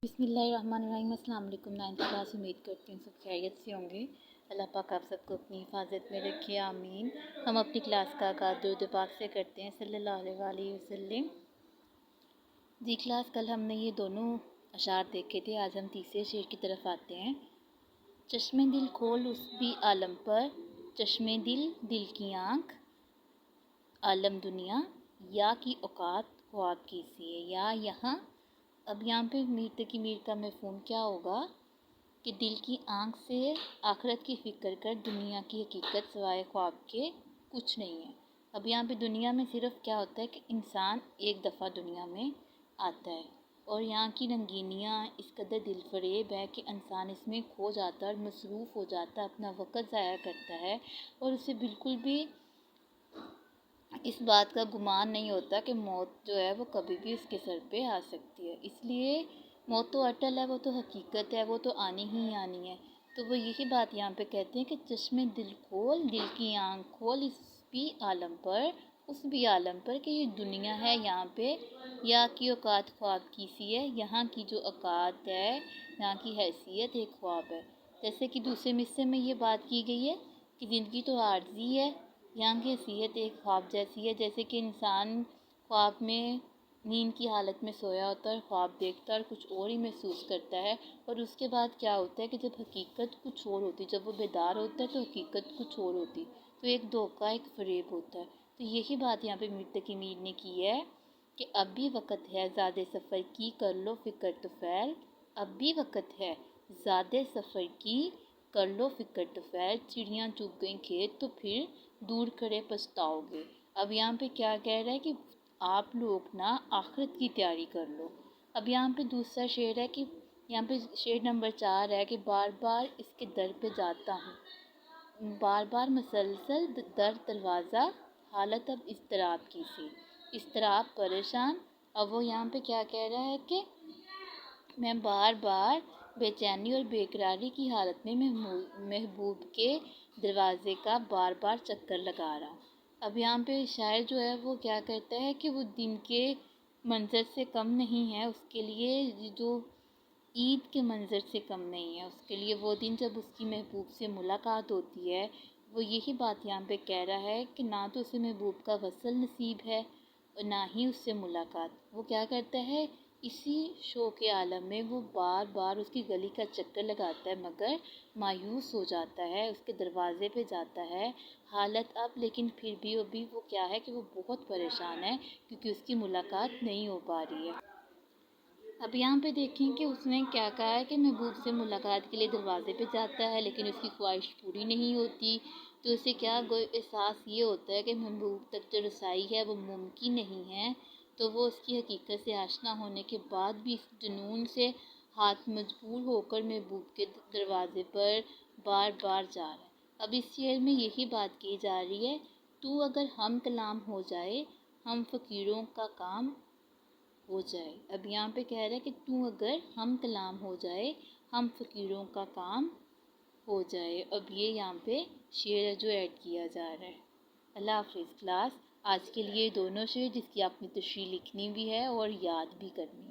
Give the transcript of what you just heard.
بسم اللہ الرحمن الرحیم۔ السلام علیکم۔ 9th کلاس، امید کرتی ہوں سب خیریت سے ہوں گے۔ اللہ پاک آپ سب کو اپنی حفاظت میں رکھے، آمین۔ ہم اپنی کلاس کا آغاز درود پاک سے کرتے ہیں، صلی اللہ علیہ وآلہ وسلم۔ جی کلاس، کل ہم نے یہ دونوں اشعار دیکھے تھے، آج ہم تیسرے شعر کی طرف آتے ہیں۔ چشمے دل کھول اس بھی عالم پر، چشمے دل دل کی آنکھ، عالم دنیا یا کی اوقات خواب کی سی ہے۔ یا یہاں، اب یہاں پہ میر تقی میر کا مفہوم کیا ہوگا کہ دل کی آنکھ سے آخرت کی فکر کر، دنیا کی حقیقت سوائے خواب کے کچھ نہیں ہے۔ اب یہاں پہ دنیا میں صرف کیا ہوتا ہے کہ انسان ایک دفعہ دنیا میں آتا ہے، اور یہاں کی رنگینیاں اس قدر دل فریب ہے کہ انسان اس میں کھو جاتا ہے اور مصروف ہو جاتا ہے، اپنا وقت ضائع کرتا ہے، اور اسے بالکل بھی اس بات کا گمان نہیں ہوتا کہ موت جو ہے وہ کبھی بھی اس کے سر پہ آ سکتی ہے۔ اس لیے موت تو اٹل ہے، وہ تو حقیقت ہے، وہ تو آنی ہی آنی ہے۔ تو وہ یہی بات یہاں پہ کہتے ہیں کہ چشمے دل کھول، دل کی آنکھ کھول اس بھی عالم پر، اس بھی عالم پر کہ یہ دنیا ہے یہاں پہ یا کی اوقات خواب کی سی ہے۔ یہاں کی جو اوقات ہے، یہاں کی حیثیت ایک خواب ہے۔ جیسے کہ دوسرے مصرے میں یہ بات کی گئی ہے کہ زندگی تو عارضی ہے، یہاں کی حیثیت ایک خواب جیسی ہے۔ جیسے کہ انسان خواب میں نیند کی حالت میں سویا ہوتا ہے اور خواب دیکھتا ہے اور کچھ اور ہی محسوس کرتا ہے، اور اس کے بعد کیا ہوتا ہے کہ جب حقیقت کچھ اور ہوتی ہے، جب وہ بیدار ہوتا ہے تو حقیقت کچھ اور ہوتی، تو ایک دھوکہ، ایک فریب ہوتا ہے۔ تو یہی بات یہاں پہ میر تقی میر نے کی ہے کہ اب بھی وقت ہے زیادہ سفر کی، کر لو فکر تو فیل۔ اب بھی وقت ہے زیادہ سفر کی، کر لو فکر تو فیل۔ چڑیاں چگ گئیں کھیت تو پھر دور کھڑے پچھتاؤ گے۔ اب یہاں پہ کیا کہہ رہا ہے کہ آپ لوگ نا آخرت کی تیاری کر لو۔ اب یہاں پہ دوسرا شعر ہے کہ یہاں پہ شعر نمبر 4 ہے کہ بار بار اس کے در پہ جاتا ہوں، بار بار مسلسل در دروازہ، حالت اب اضطراب کی سی، اضطراب پریشان۔ اب وہ یہاں پہ کیا کہہ رہا ہے کہ میں بار بار بے چینی اور بے قراری کی حالت میں محبوب کے دروازے کا بار بار چکر لگا رہا ہوں۔ اب یہاں پہ شاعر جو ہے وہ کیا کرتا ہے کہ وہ دن کے منظر سے کم نہیں ہے، اس کے لیے جو عید کے منظر سے کم نہیں ہے، اس کے لیے وہ دن جب اس کی محبوب سے ملاقات ہوتی ہے، وہ یہی بات یہاں پہ کہہ رہا ہے کہ نہ تو اسے محبوب کا وصل نصیب ہے اور نہ ہی اس سے ملاقات۔ وہ کیا کرتا ہے، اسی شوق عالم میں وہ بار بار اس کی گلی کا چکر لگاتا ہے، مگر مایوس ہو جاتا ہے، اس کے دروازے پہ جاتا ہے، حالت اب لیکن پھر بھی وہ کیا ہے کہ وہ بہت پریشان ہے کیونکہ اس کی ملاقات نہیں ہو پا رہی ہے۔ اب یہاں پہ دیکھیں کہ اس نے کیا کہا ہے کہ محبوب سے ملاقات کے لیے دروازے پہ جاتا ہے لیکن اس کی خواہش پوری نہیں ہوتی، تو اسے کیا احساس یہ ہوتا ہے کہ محبوب تک جو رسائی ہے وہ ممکن نہیں ہے، تو وہ اس کی حقیقت سے آشنا ہونے کے بعد بھی اس جنون سے ہاتھ مجبور ہو کر محبوب کے دروازے پر بار بار جا رہا ہے۔ اب اس شعر میں یہی بات کی جا رہی ہے، تو اگر ہم کلام ہو جائے، ہم فقیروں کا کام ہو جائے۔ اب یہاں پہ کہہ رہا ہے کہ تو اگر ہم کلام ہو جائے، ہم فقیروں کا کام ہو جائے۔ اب یہ یہاں پہ شعر جو ایڈ کیا جا رہا ہے۔ اللہ حافظ کلاس۔ آج کے لیے دونوں شعر جس کی آپ نے تشریح لکھنی بھی ہے اور یاد بھی کرنی ہے۔